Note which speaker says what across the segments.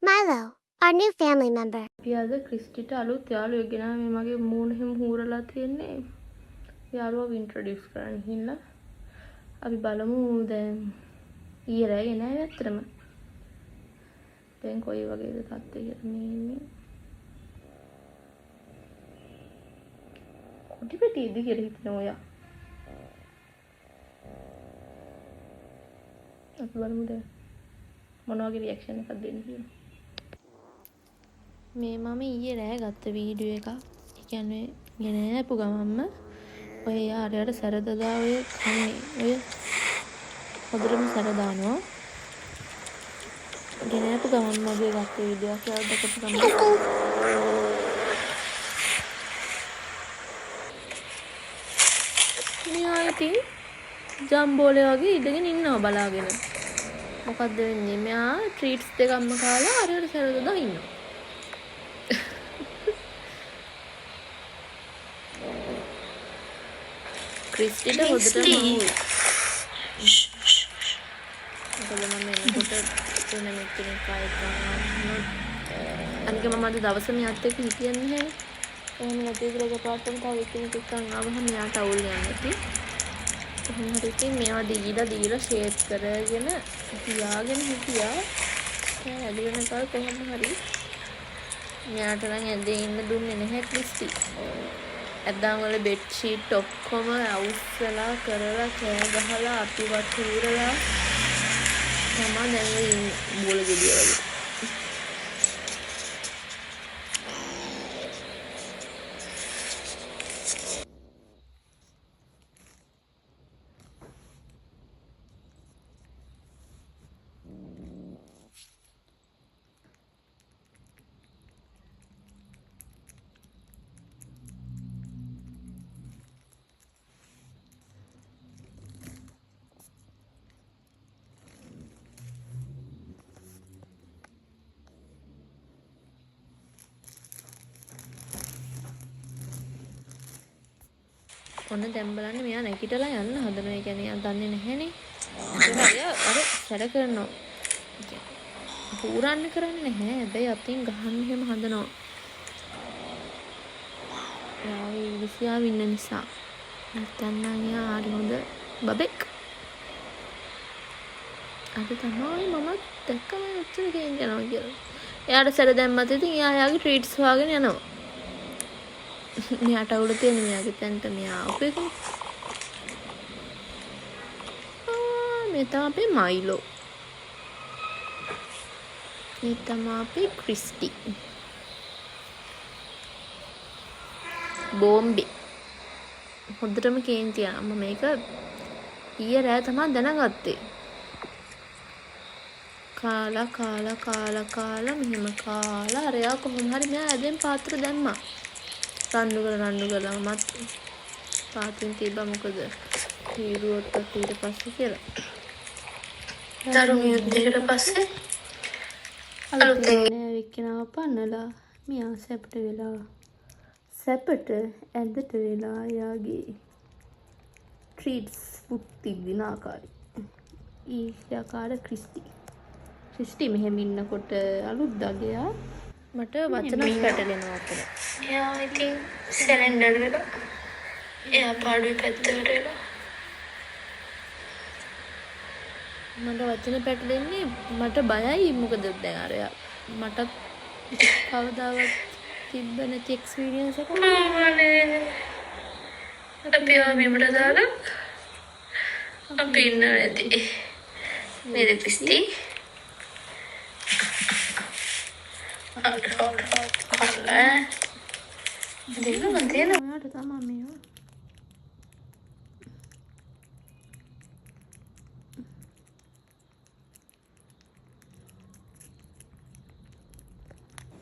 Speaker 1: Milo, our new family member.
Speaker 2: අපි අද ක්‍රිස්ටිට අලුත් යාළුවෙක් ගෙනාවා. මේ මගේ මූණ හැම හූරලා තියෙන්නේ. යාළුවව ඉන්ට්‍රොඩියුස් කරන්න හින්දා. අපි බලමු දැන් ඊයේ රෑ ගෙනාවේ ඇත්තටම. දැන් කොයි වගේද තත්ත්වය කියලා මේ ඉන්නේ. කොටි පිටියද කියලා හිතනවා ඔයා. අපි බලමු දැන් මොන වගේ රියැක්ෂන් එකක් දෙන්න කියලා. මේ මම ඊයේ රෑ ගත්ත වීඩියෝ එකක්. ඒ කියන්නේ ගෙනාපු ගමන්ම ඔය යාරයට සැරදදා ඔය කන්නේ ඔය හොඳටම සැර දානවා. ගෙනාපු ගමන්ම ඔබේ ගත්ත වීඩියෝ එකක් කියලා දැකපු ගමන් මෙයා ඉතින් ජම්බෝලේ වගේ ඉඳගෙන ඉන්නවා බලාගෙන. මොකද්ද වෙන්නේ? මෙයා ට්‍රීට්ස් දෙකක්ම කාලා හරියට සැරදදා ඉන්නවා. ක්‍රිස්ටිට හොඳටම අහුයි. මොකද මම එනකොට එන මෙතනින් කායක අනික මම අද දවසේ මෙයාත් එක්ක හිටියේ නැහැ. එහෙනම් නැති කියලා පාටම තව එක්කෙනෙක් එක්කන් ආවම මෙයාට අවුල් යන්නේ නැති. එහෙනම් හරි ඉතින් මේවා දීලා ෂේප් කරගෙන තියාගෙන හිටියා. දැන් වැඩි වෙනකල් කොහොම හරි මෙයාට නම් ඇඳේ ඉන්න දුන්නේ නැහැ ක්‍රිස්ටි. ඇද්දාම් වල බෙඩ් ෂීට් ඔක්කොම අවුස්සලා කරලා කෑ ගහලා අපිවත් හූරලා තමයි දැන් ඉන්නේ බෝල ගෙඩිය වගේ. ඔන්න දැන් බලන්න මෙයා නැගිටලා යන්න හදනවා. ඒ කියන්නේ එයා දන්නේ නැහැනේ. අර සැර කරනවා. පුරන්න කරන්නේ නැහැ. හැබැයි අතින් ගහන්න හැම හදනවා. එයා ඉරිසියාව ඉන්න නිසා. නැත්තම් නම් එයා හරි හොඳ බබෙක්. අද තමයි මම දැක්කම උත්තර ගේන්න යනවා කියලා. එයාට සැර දැම්මත් ඉතින් එයා යාගේ ට්‍රීට්ස් හොයාගෙන යනවා. මෙයාට අවුල තියෙන මෙයාගේ තැනට මෙයා අපේ මේ තමයි අපේ මයිලෝ. මේ තමයි අපේ ක්‍රිස්ටි. බෝම්බි හොඳටම කේන්ති යනවා. මම මේක ඊයේ රෑ තමයි දැනගත්තේ. කාලා මෙහෙම කාලා අරයා කොහොම හරි මෙයා ඇදෙන් පාත්‍ර දැම්මා. රණ්ඩු කරලා මත් පාතින් තිබ්බා. මොකද තීරුවත් ඊට පස්සේ කියලා.
Speaker 3: දරුණු යුද්ධයකට පස්සේ
Speaker 2: අලුතෙන් එක්කෙනාව පන්නලා මෙයා සැපට ඇඳට වෙලා යාගේ ට්‍රීට්ස් පුත්ති දින ආකාරي. ඊයාකාර ක්‍රිස්ටි මෙහෙම ඉන්නකොට අලුත් දගයා මට වචන පැටලෙනවා අතන.
Speaker 3: එයා ඉතින් සරෙන්ඩර් වෙලා එයා පාඩුවේ පැත්තට වෙලා
Speaker 2: මට වචන පැටලෙන්නේ. මට බයයි. මොකද දැන් අර මටත් කවදාවත් තිබ්බ නැති එක්ස්පීරියන්ස් එකක්.
Speaker 3: අපි ආවීමට දාලා අපි ඉන්න නැති නේද ක්‍රිස්ටි?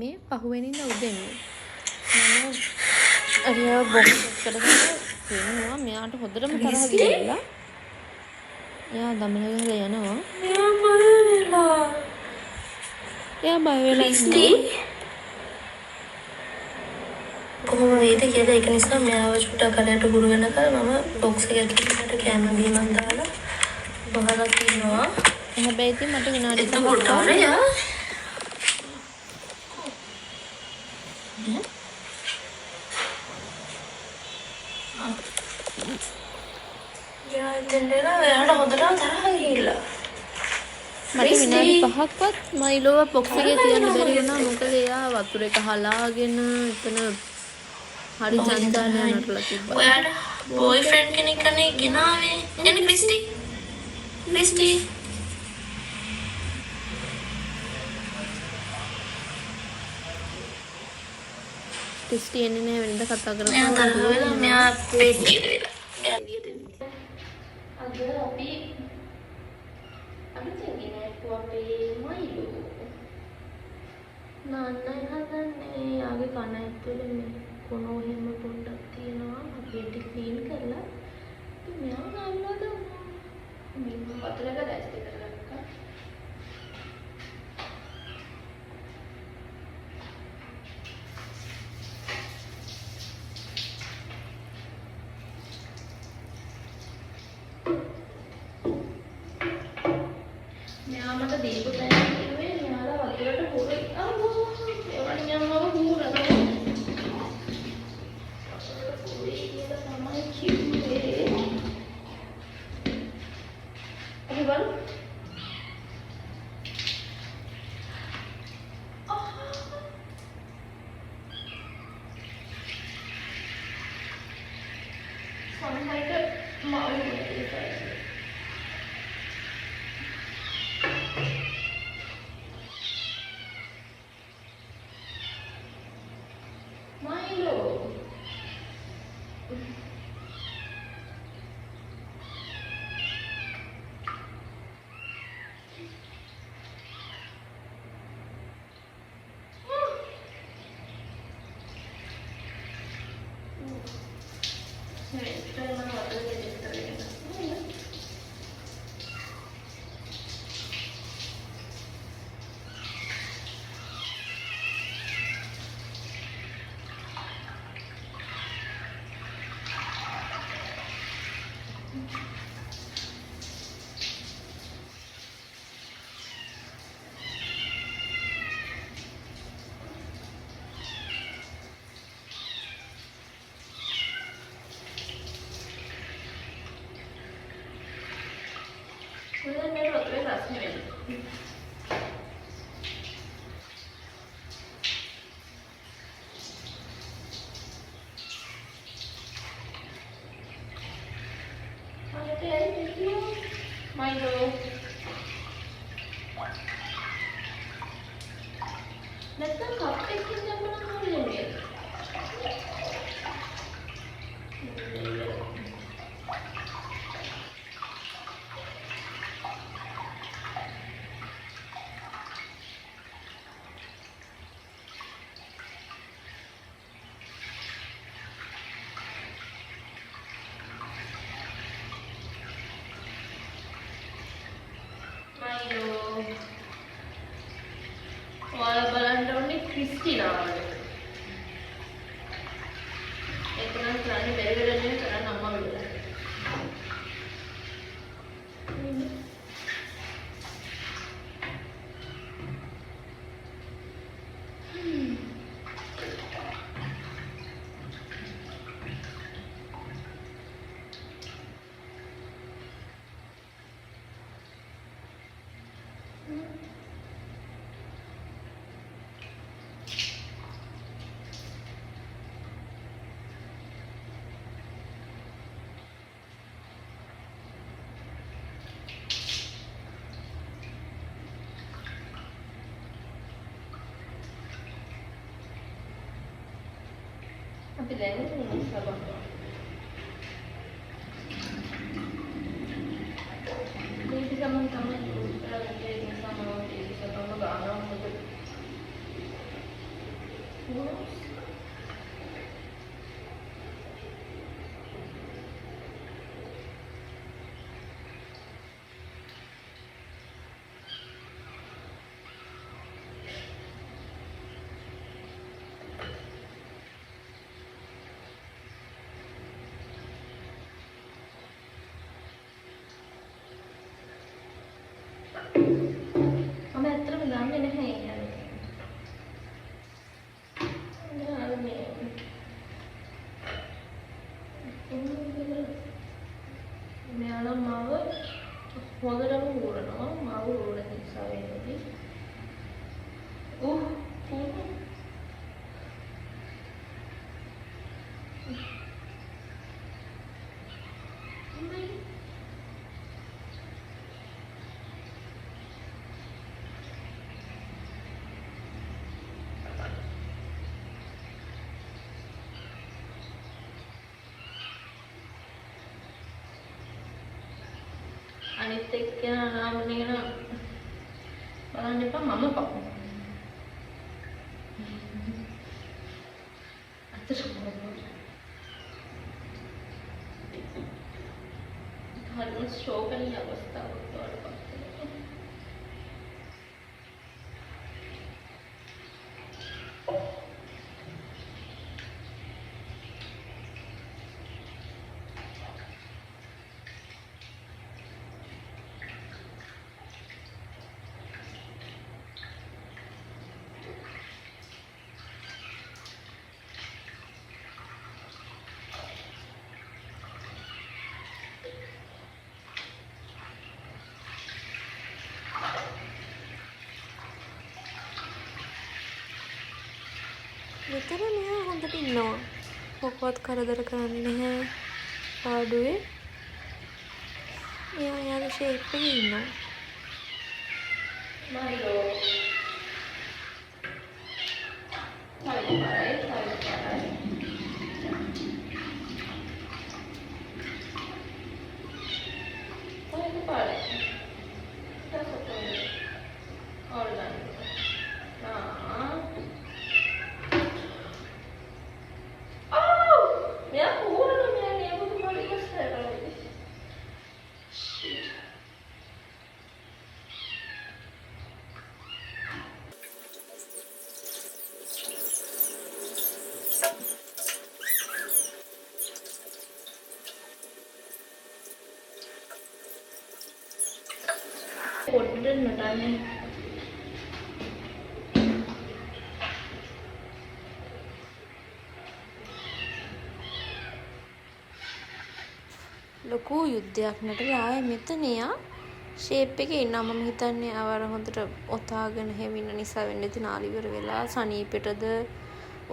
Speaker 2: මේ පහුවෙනින්ද උදෙන්නේ මම අරියා බොක්ස් කරගෙන ඉන්නවා. මෙයාට හොඳටම තරහ ගිහලා එයා දමන ගහලා යනවා. එයා බය වෙලා ඉන්නේ.
Speaker 3: කොහොම වේද කියලා ඒක නිසා මෙයාව චුට්ටක් කලයට හුරු වෙනකල් මම බොක්ස් එක ඇතුලට කැම බීමක් දාලා බහලා තියනවා.
Speaker 2: හැබැයි ඉතින් මට විනාඩි
Speaker 3: 5ක් දෙන්න වෙනවා. එයාට හොඳටම තරහ ගිහිල්ලා.
Speaker 2: මට විනාඩි 5ක්වත් මයිලෝව බොක්ස් එකේ තියන්න බැරි වුණා. මොකද එයා වතුර එක හලාගෙන එතන හරි ජංජාලයක් නටලා තිබ්බා.
Speaker 3: ඔයාට බොයිෆ්‍රෙන්ඩ් කෙනෙක් අනේ ගෙනාවේ. එන්නේ ක්‍රිස්ටි. ක්‍රිස්ටි.
Speaker 2: ක්‍රිස්ටි එන්නේ නැහැ වෙනද කතා කරලා.
Speaker 3: මෙයා තරහ වෙලා මෙයා පෙට්ටියට වෙලා.
Speaker 2: අද අපි චෙකිනේ අපේ මයිලෝ නන්නයි හදන්නේ. යාගේ කන ඇතුලේ මේ කොනෝ හිම පොඩ්ඩක් තියෙනවා. අපි ඒක ක්ලීන් කරලා මෙයා ගන්නවා දානවා. මේ වතුරක දැස්ති කරගත්තා. මෙයා මට දීපු තැන කිව්වේ මෙයාලා වතුරට හොරයි. අම්මෝ ඒවණි යම්මව හොරනවා. Milo. නැත්තම් කප් එකකින් දැම්මම හරියන්නේ නේද? ඔයාලා බලන්න ඕනේ ක්‍රිස්ටිනාවද? ඒක නම් කරන්නේ බැරි වෙලා නෙවෙයි කරන්න අම්මා වෙලා. අපි දැන් සබක් මේක ගමන් තමයි උත්තරන්නේ නිසා මම ඒක සබම ගන්නවා මොකද මම ඇත්තටම දන්නේ නැහැ මෙයාලා අනිත් එක්කෙනා නාමනේ න බලන්න එපා මම කපු. අතට මොකද? හරිම ශෝකනීය අවස්ථාවක් වලට පත් වෙනවා.
Speaker 3: මෙතන මෙයා හොඳට ඉන්නවා. මොකවත් කරදර කරන්නේ නැහැ. පාඩුවේ. එයා යාගේ ෂේප් එකේ ඉන්නවා.
Speaker 2: මයිලෝ. සයිඩ් පොඩ්ඩක් නටන්නේ.
Speaker 3: ලොකු යුද්ධයක් නටලා ආයේ මෙතන යා ෂේප් එකේ ඉන්නවා. මම හිතන්නේ අවර හොඳට ඔතාගෙන හැම ඉන්න නිසා වෙන්නේ නැති නාලිවර වෙලා සනීපෙටද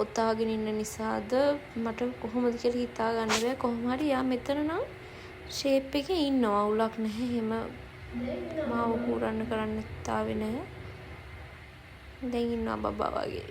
Speaker 3: ඔතාගෙන ඉන්න නිසාද මට කොහොමද කියලා හිතා ගන්න බෑ. කොහොම හරි යා මෙතන නම් ෂේප් එකේ ඉන්නවා. උලක් නැහැ. එහෙම මාව කූරන්න කරන්නත් ආවේ නැහැ. දැන් ඉන්නවා බබා වගේ.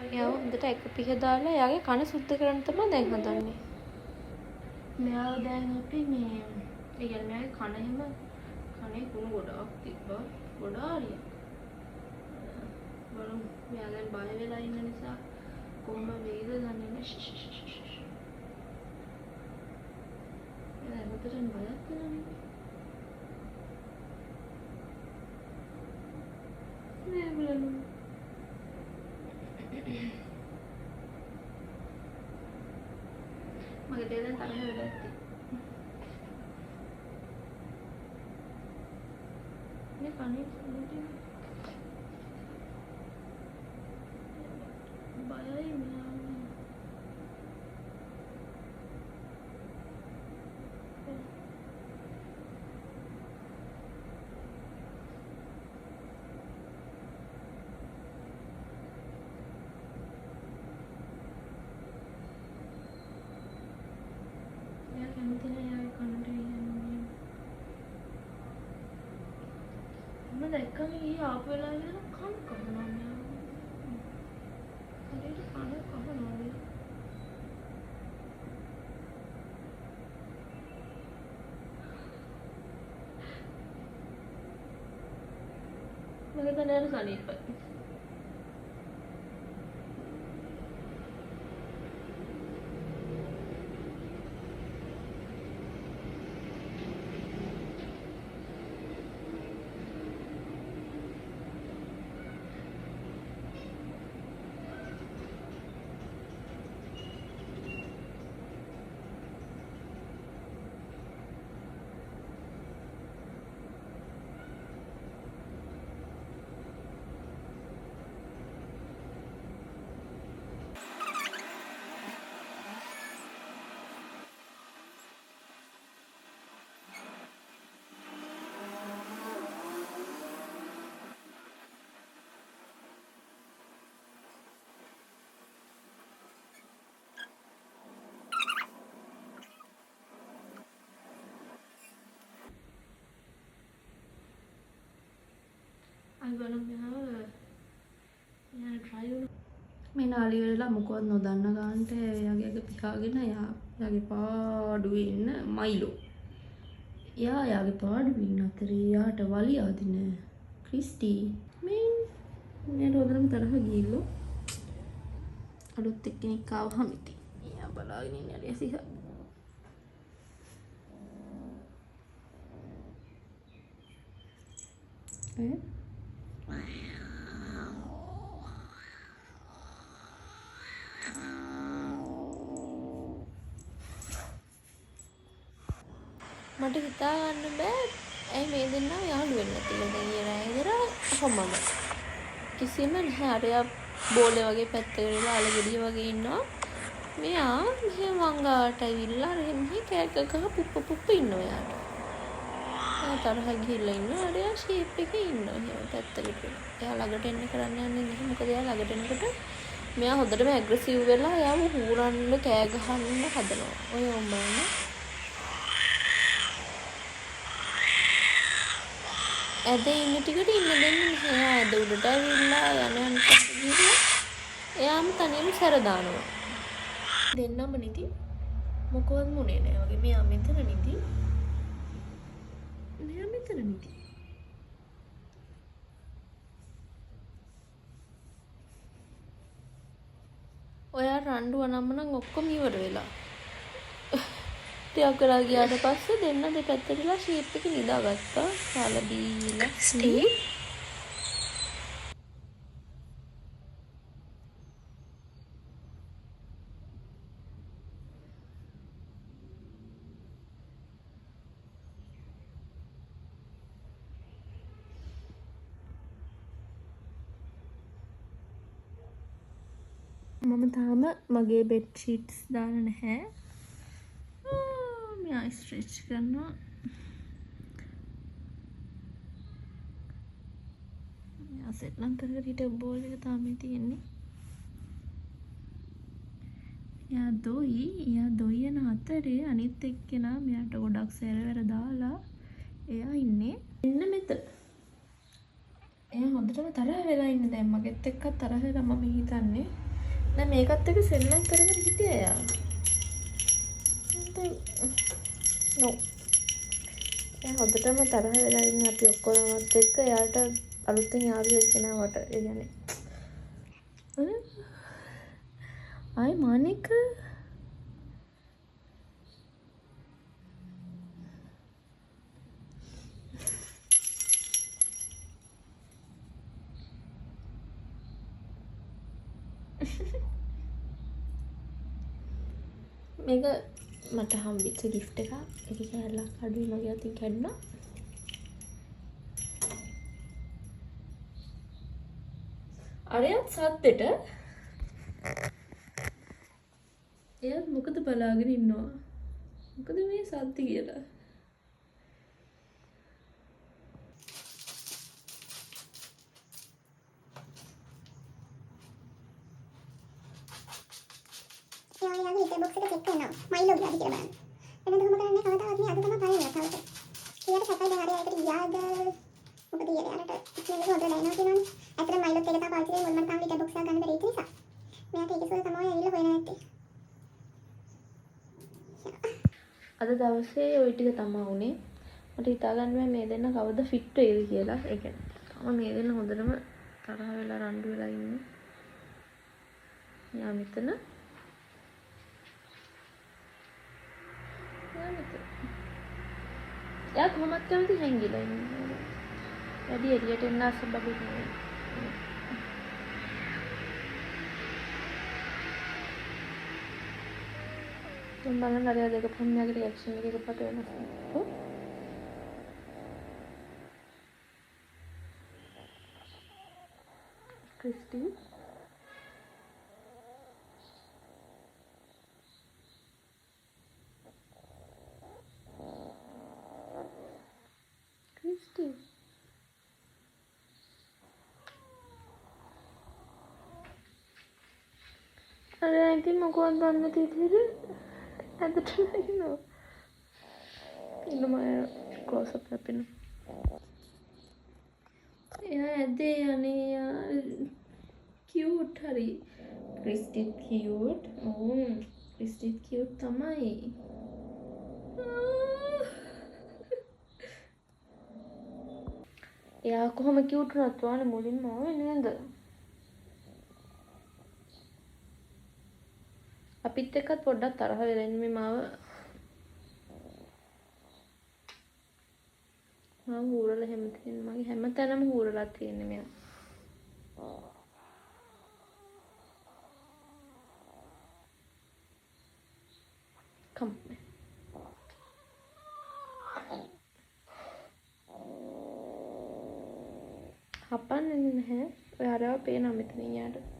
Speaker 3: එයාව හොඳට එක පිහ දාලා එයාගේ කන සුද්ධ කරන්න තමයි දැන් හදන්නේ.
Speaker 2: මෙයාව දැන් අපි මේ ඒ කියන්නේ මෙයාගේ කන එහෙම කනේ කුණු ගොඩක් තිබ්බා. ගොඩාරිය. බලමු මෙයා දැන් බය වෙලා ඉන්න නිසා කොහොම වෙයිද දන්නේ නැහැ. එයා මුතරන් බයක් වෙනවනේ. නෑ බලන්න. මගේ දෙයයන් තරහ වෙලා ඇත්තේ. මේ කන්නේ සුදුයි. බයයි මෙයා. දැක්කම ඊ ආපු වෙලාවේ ඉඳලා කන කනවා මෙයා. හරියට කන කනවා නේ. මගේ කන යන සනීපයි.
Speaker 3: මේ නාලි වෙලා මොකවත් නොදන්න ගන්නට එයාගේ පිකාගෙන එයාගේ පාඩුවේ ඉන්න මයිලෝ. එයාගේ පාඩුවේ ඉන්න අතරේ යාට වලි ආදින ක්‍රිස්ටි මේ රෝදරම තරහ ගිහිල්ලෝ. අලුත් එක්කෙනෙක් ආවහම ඉතින් එයා බලාගෙන ඉන්නේ අලිය සිහා. මට හිතා ගන්න බෑ ඇයි මේ දෙන්නා යාළු වෙන්නේ නැතිද කියලා ඉදලා කොහොමද කිසිම නැහැ අරයා බෝලේ වගේ පැත්තකට වෙලා අලගඩිය වගේ ඉන්නවා මෙයා මෙහෙ වංගාට ඇවිල්ලා අර මෙහෙ කෑක ගහ පුප්ප ඉන්නවා යාට එයා තරහ ගිහිල්ලා ඉන්නවා අරයා ෂේප් එකේ ඉන්නවා එහෙම පැත්තකට එයා ළඟට එන්න කරන්න යන්නේ නැහැ මොකද එයා ළඟට එනකොට මෙයා හොඳටම ඇග්‍රෙසිව් වෙලා එයාව හූරන්න කෑ ගහන්න හදනවා ඔය උඹන්නේ ඇද ඉන්න ටිකට ඉන්න දෙන්නේ නැහැ. ඇද උඩට ඇවිල්ලා යන ගිහින් එයාම තනියම සැර දානවා. දෙන්නම නිදි මොකවත් මුනේ නැහැ වගේ. මෙයා මෙතන නිදි. මෙයා මෙතන නිදි. ඔයා රණ්ඩුව නම් ඔක්කොම ඉවර වෙලා. ටිකක් වෙලා ගියාට පස්සේ දෙන්න දෙපැත්තටලා ෂේප් එක නිදාගත්තා. කාලා බීලා ස්ටී මම තාම මගේ බෙඩ් ෂීට්ස් දාලා නැහැ. මෙයා ස්ට්‍රෙච් කරනවා. මෙයා සෙට් නම් කරගෙන හිට බෝල් එක තාම තියෙන්නේ. එයා දොයි යන අතරේ අනිත් එක්කෙනා මෙයාට ගොඩක් සැරවැර දාලා එයා ඉන්නේ එන්න මෙතන. එයා හොඳටම තරහ වෙලා ඉන්නේ දැන් මගෙත් එක්ක තරහ වෙලා මම හිතන්නේ. දැන් මේකත් එක්ක සෙල්ලම් කරගෙන හිටියා එයා. නෝ එයා හොඳටම තරහ වෙලා ඉන්නේ අපි ඔක්කොමත් එක්ක එයාට අලුතෙන් යාළු වෙච්ච නෑවට ඒ කියන්නේ ආයි මානික මේක මට හම්බෙච්ච ගිෆ්ට් එක. ඒක කැලක් අඩුයි මගේ අතින් කැඩුණා. අරයත් සද්දෙට එයාත් මොකද බලාගෙන ඉන්නවා. මොකද මේ සද්ද කියලා.
Speaker 1: යාළුවාගේ හිතේ බොක්ස් එක චෙක් කරනවා. මයිලෝ ගියාද කියලා බලන්න. එනද කොහොම කරන්නේ කවදාවත් මේ අද තමයි පළවෙනි වතාවට. ඊයට සැකයි දැන් හරියට ගියාද? මොකද ඊයට යාරට ඉක්මනට හොදලා එනවා කියනවනේ. ඇත්තට මයිලොත් එක තමයි පාවිච්චි කරේ මුල්ම තාම හිතේ බොක්ස් එක ගන්න බැරි නිසා. මෙයාට ඒක සුවඳ තමයි ඇවිල්ලා හොයන්නේ නැත්තේ.
Speaker 2: අද දවසේ ওই ටික තමයි උනේ. මට හිතා ගන්න බෑ මේ දෙන්න කවද ෆිට වෙයිද කියලා. ඒ කියන්නේ තාම මේ දෙන්න හොඳටම තරහ වෙලා රණ්ඩු වෙලා ඉන්නේ. යා මෙතන එයා කොහොමද කැමති හැංගිලා ඉන්නේ. වැඩි එළියට එන්න අසබබු නෙවෙයි. දැන් බලන්න අර දෙක පොන්නගේ රියැක්ෂන් එක එකපාරට වෙනස් වෙනවා. ක්‍රිස්ටි අර ඉතින් මොකවත් දන්නේ නැති විදිහට ඇදටම ඉන්නවා. ඉන්න මම ක්ලෝස් අප් කරපින්න. එයා මැදේ යන්නේ යාර කියුට් හරි ක්‍රිස්ටිත් කියුට් ක්‍රිස්ටිත් කියුට් තමයි එයා කොහොම කියුට් වුණත් වානේ මුලින්ම ආවේ නේද අපිත් එක්කත් පොඩ්ඩක් තරහ වෙලා ඉන්නේ මේ මාව මම හූරලා හැම තැනම මගේ හැම තැනම හූරලා තියෙන්නේ මෙයා Come. හපන්නේ නැහැ. ඔය අරව පේනවා මෙතන යාට.